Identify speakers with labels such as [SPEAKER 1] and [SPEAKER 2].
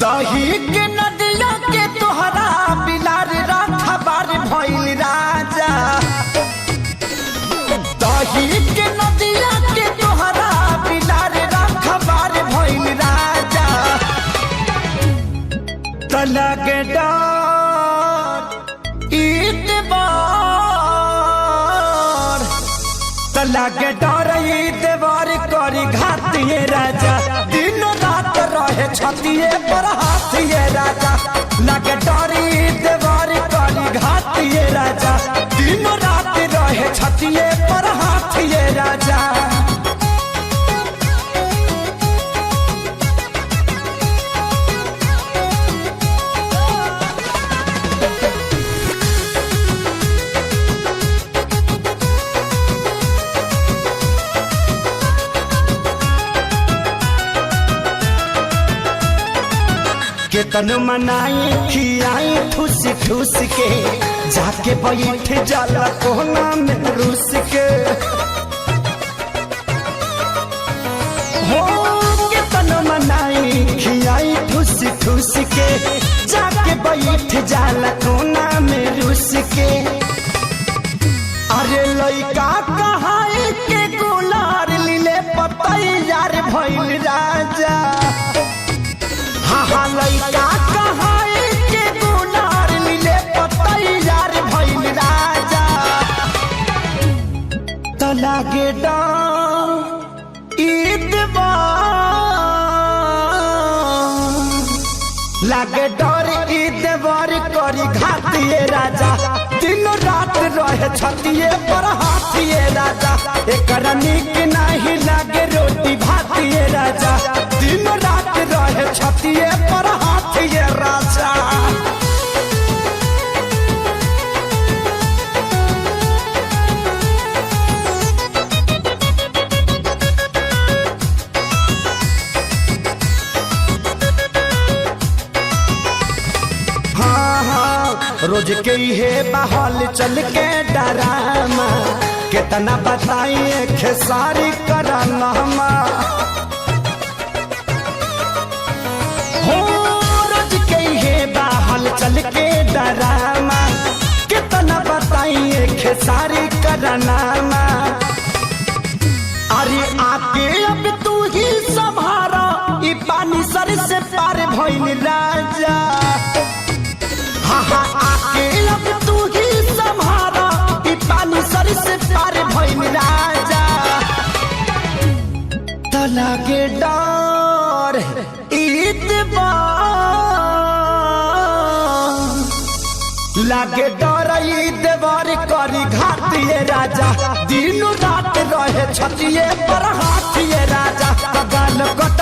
[SPEAKER 1] दही के नदिया के तोहरा बिलार राखबार भइल राजा। दही के नदिया के तोहरा बिलार राखबार भइल राजा। तलगे डर ईतबार, तलगे डर ईतबार करी घातिए राजा। दिन रात रहे छतिए पर हाथिए राजा। लगे डरी देवर करी घातिए राजा। दिन रात रहे छतिए पर हाथिए राजा। केतन मनाई खियाई ठूस ठूस के, जाके बैठ जाला कोना में रूस के। हो केतन मनाई खियाई ठूस ठूस के, जाके बैठ जाला कोना में रूस के। अरे लइका कहाई के गुलार लीले पतैयार भइल राजा। हाँ लइका कहाई के गुलार लीले पतैयार भइल राजा। तलागे डर ईतबार, लागे डर ईतबार करी घातिए राजा। दिन रात रहे छतिए पर हाथिए राजा। एकरा नीक नहीं लागे रोटी भातिए राजा। दिन रात रहे छतिए पर हाथिए राजा। रोज के हे बहल चल के डरामा, कितना बताइए खेसारी कराना। हो रोज के हे बहल चल के डरामा, कितना बताइए खेसारी कराना। अरे आके अब तू ही संभारा, ई पानी सर से पार भइल राजा। हाँ आके अब तू ही संभारा, ई पानी सर से पार भइल राजा। तलागे डर ईतबार, लागे डर ईतबार करी घातिए राजा। दिन रात रहे छतिए पर हाथिए राजा। गाल कट